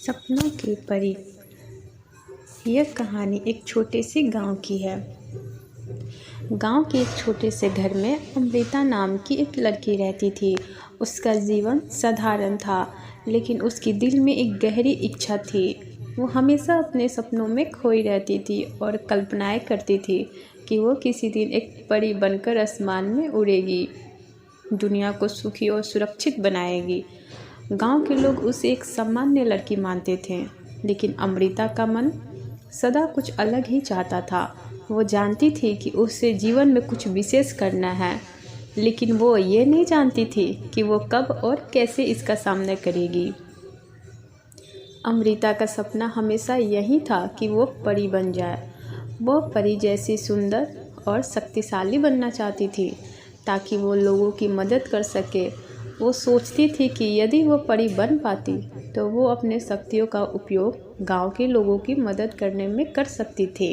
सपनों की परी। यह कहानी एक छोटे से गांव की है। गांव के एक छोटे से घर में अमृता नाम की एक लड़की रहती थी। उसका जीवन साधारण था, लेकिन उसकी दिल में एक गहरी इच्छा थी। वो हमेशा अपने सपनों में खोई रहती थी और कल्पनाएं करती थी कि वो किसी दिन एक परी बनकर आसमान में उड़ेगी, दुनिया को सुखी और सुरक्षित बनाएगी। गांव के लोग उसे एक सामान्य लड़की मानते थे, लेकिन अमृता का मन सदा कुछ अलग ही चाहता था। वो जानती थी कि उसे जीवन में कुछ विशेष करना है, लेकिन वो ये नहीं जानती थी कि वो कब और कैसे इसका सामना करेगी। अमृता का सपना हमेशा यही था कि वो परी बन जाए। वो परी जैसी सुंदर और शक्तिशाली बनना चाहती थी, ताकि वो लोगों की मदद कर सके। वो सोचती थी कि यदि वो परी बन पाती तो वो अपने शक्तियों का उपयोग गांव के लोगों की मदद करने में कर सकती थी।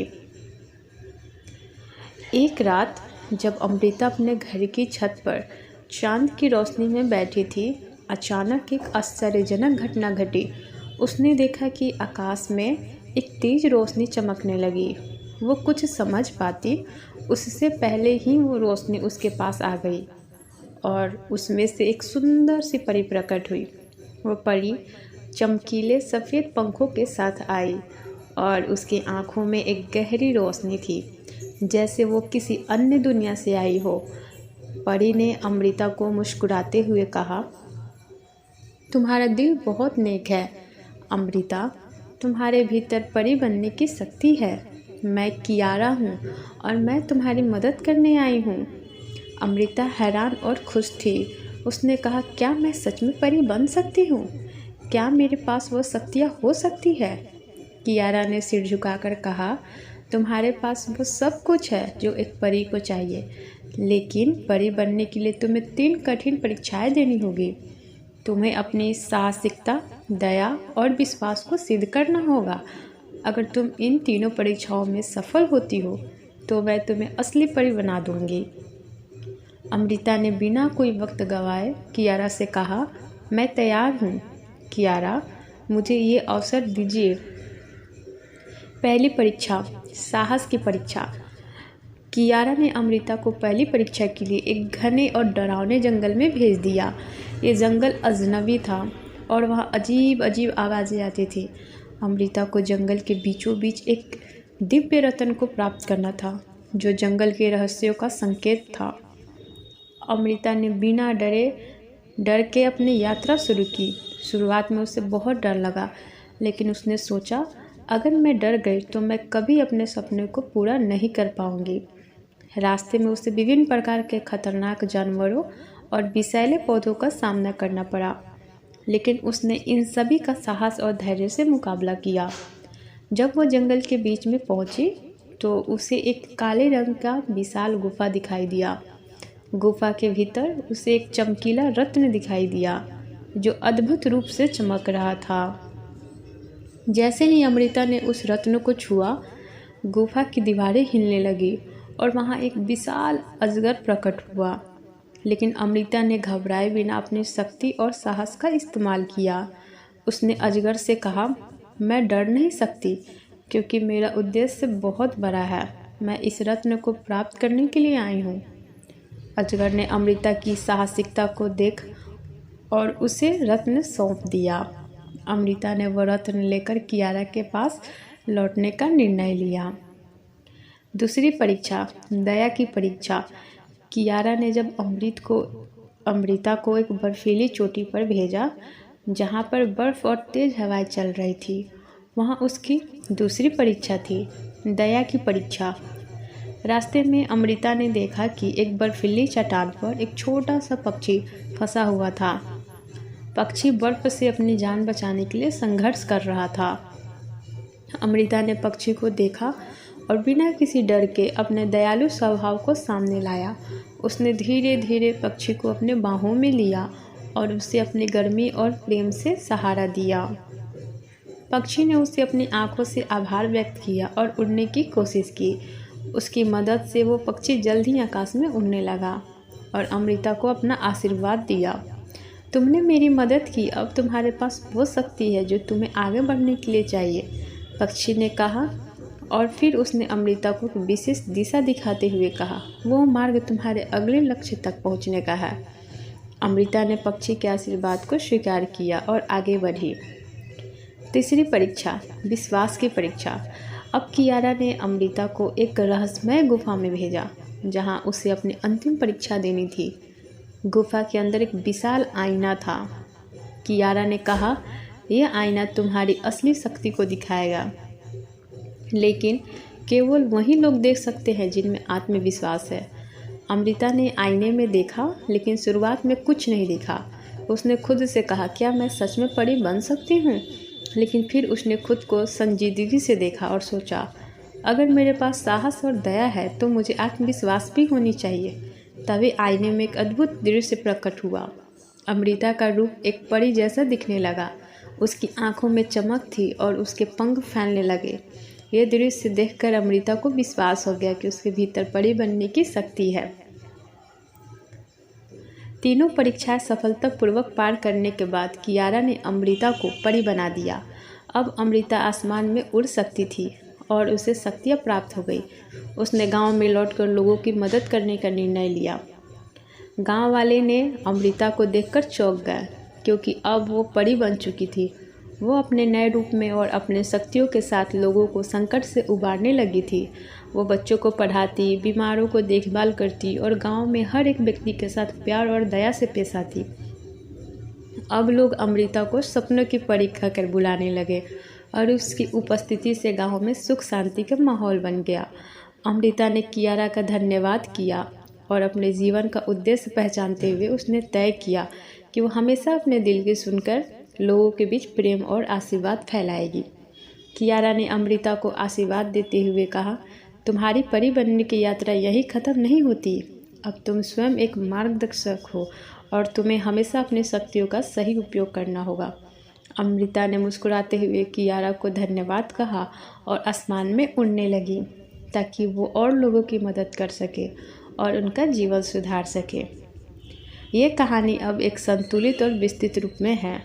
एक रात जब अमृता अपने घर की छत पर चांद की रोशनी में बैठी थी, अचानक एक आश्चर्यजनक घटना घटी। उसने देखा कि आकाश में एक तेज रोशनी चमकने लगी। वो कुछ समझ पाती उससे पहले ही वो रोशनी उसके पास आ गई और उसमें से एक सुंदर सी परी प्रकट हुई। वो परी चमकीले सफ़ेद पंखों के साथ आई और उसकी आंखों में एक गहरी रोशनी थी, जैसे वो किसी अन्य दुनिया से आई हो। परी ने अमृता को मुस्कुराते हुए कहा, तुम्हारा दिल बहुत नेक है अमृता, तुम्हारे भीतर परी बनने की शक्ति है। मैं कियारा हूँ और मैं तुम्हारी मदद करने आई हूँ। अमृता हैरान और खुश थी। उसने कहा, क्या मैं सच में परी बन सकती हूँ? क्या मेरे पास वो शक्तियाँ हो सकती है? कियारा ने सिर झुकाकर कहा, तुम्हारे पास वो सब कुछ है जो एक परी को चाहिए, लेकिन परी बनने के लिए तुम्हें 3 कठिन परीक्षाएं देनी होगी। तुम्हें अपनी साहसिकता, दया और विश्वास को सिद्ध करना होगा। अगर तुम इन तीनों परीक्षाओं में सफल होती हो तो मैं तुम्हें असली परी बना दूंगी। अमृता ने बिना कोई वक्त गंवाए कियारा से कहा, मैं तैयार हूँ कियारा, मुझे ये अवसर दीजिए। पहली परीक्षा, साहस की परीक्षा। कियारा ने अमृता को पहली परीक्षा के लिए एक घने और डरावने जंगल में भेज दिया। ये जंगल अजनबी था और वहाँ अजीब अजीब आवाज़ें आती थी। अमृता को जंगल के बीचों बीच एक दिव्य रत्न को प्राप्त करना था, जो जंगल के रहस्यों का संकेत था। अमृता ने बिना डर के अपनी यात्रा शुरू की। शुरुआत में उसे बहुत डर लगा, लेकिन उसने सोचा, अगर मैं डर गई तो मैं कभी अपने सपने को पूरा नहीं कर पाऊंगी। रास्ते में उसे विभिन्न प्रकार के खतरनाक जानवरों और विषैले पौधों का सामना करना पड़ा, लेकिन उसने इन सभी का साहस और धैर्य से मुकाबला किया। जब वो जंगल के बीच में पहुंची तो उसे एक काले रंग का विशाल गुफा दिखाई दिया। गुफा के भीतर उसे एक चमकीला रत्न दिखाई दिया, जो अद्भुत रूप से चमक रहा था। जैसे ही अमृता ने उस रत्न को छुआ, गुफा की दीवारें हिलने लगी और वहाँ एक विशाल अजगर प्रकट हुआ। लेकिन अमृता ने घबराए बिना अपनी शक्ति और साहस का इस्तेमाल किया। उसने अजगर से कहा, मैं डर नहीं सकती, क्योंकि मेरा उद्देश्य बहुत बड़ा है। मैं इस रत्न को प्राप्त करने के लिए आई हूँ। अजगर ने अमृता की साहसिकता को देख और उसे रत्न सौंप दिया। अमृता ने वह रत्न लेकर कियारा के पास लौटने का निर्णय लिया। दूसरी परीक्षा, दया की परीक्षा। कियारा ने जब अमृता को एक बर्फीली चोटी पर भेजा, जहाँ पर बर्फ़ और तेज़ हवाएं चल रही थी। वहाँ उसकी दूसरी परीक्षा थी, दया की परीक्षा। रास्ते में अमृता ने देखा कि एक बर्फीली चट्टान पर एक छोटा सा पक्षी फंसा हुआ था। पक्षी बर्फ से अपनी जान बचाने के लिए संघर्ष कर रहा था। अमृता ने पक्षी को देखा और बिना किसी डर के अपने दयालु स्वभाव को सामने लाया। उसने धीरे धीरे पक्षी को अपने बाहों में लिया और उसे अपनी गर्मी और प्रेम से सहारा दिया। पक्षी ने उसे अपनी आंखों से आभार व्यक्त किया और उड़ने की कोशिश की। उसकी मदद से वो पक्षी जल्द ही आकाश में उड़ने लगा और अमृता को अपना आशीर्वाद दिया। तुमने मेरी मदद की, अब तुम्हारे पास वो शक्ति है जो तुम्हें आगे बढ़ने के लिए चाहिए, पक्षी ने कहा। और फिर उसने अमृता को एक विशेष दिशा दिखाते हुए कहा, वो मार्ग तुम्हारे अगले लक्ष्य तक पहुंचने का है। अमृता ने पक्षी के आशीर्वाद को स्वीकार किया और आगे बढ़ी। तीसरी परीक्षा, विश्वास की परीक्षा। अब कियारा ने अमृता को एक रहस्यमय गुफा में भेजा, जहां उसे अपनी अंतिम परीक्षा देनी थी। गुफा के अंदर एक विशाल आईना था। कियारा ने कहा, यह आईना तुम्हारी असली शक्ति को दिखाएगा, लेकिन केवल वही लोग देख सकते हैं जिनमें आत्मविश्वास है। अमृता ने आईने में देखा, लेकिन शुरुआत में कुछ नहीं दिखा। उसने खुद से कहा, क्या मैं सच में परी बन सकती हूँ? लेकिन फिर उसने खुद को संजीदगी से देखा और सोचा, अगर मेरे पास साहस और दया है तो मुझे आत्मविश्वास भी होनी चाहिए। तभी आईने में एक अद्भुत दृश्य प्रकट हुआ। अमृता का रूप एक परी जैसा दिखने लगा। उसकी आंखों में चमक थी और उसके पंख फैलने लगे। यह दृश्य देखकर अमृता को विश्वास हो गया कि उसके भीतर परी बनने की शक्ति है। तीनों परीक्षाएं सफलतापूर्वक पार करने के बाद कियारा ने अमृता को परी बना दिया। अब अमृता आसमान में उड़ सकती थी और उसे शक्तियाँ प्राप्त हो गई। उसने गांव में लौटकर लोगों की मदद करने का निर्णय लिया। गांव वाले ने अमृता को देखकर चौंक गए, क्योंकि अब वो परी बन चुकी थी। वो अपने नए रूप में और अपने शक्तियों के साथ लोगों को संकट से उबारने लगी थी। वो बच्चों को पढ़ाती, बीमारों को देखभाल करती और गांव में हर एक व्यक्ति के साथ प्यार और दया से पेश आती। अब लोग अमृता को सपनों की परी कहकर बुलाने लगे और उसकी उपस्थिति से गांव में सुख शांति का माहौल बन गया। अमृता ने कियारा का धन्यवाद किया और अपने जीवन का उद्देश्य पहचानते हुए उसने तय किया कि वो हमेशा अपने दिल की सुनकर लोगों के बीच प्रेम और आशीर्वाद फैलाएगी। कियारा ने अमृता को आशीर्वाद देते हुए कहा, तुम्हारी परी बनने की यात्रा यही खत्म नहीं होती। अब तुम स्वयं एक मार्गदर्शक हो और तुम्हें हमेशा अपनी शक्तियों का सही उपयोग करना होगा। अमृता ने मुस्कुराते हुए कियारा को धन्यवाद कहा और आसमान में उड़ने लगी, ताकि वो और लोगों की मदद कर सके और उनका जीवन सुधार सके। ये कहानी अब एक संतुलित और विस्तृत रूप में है।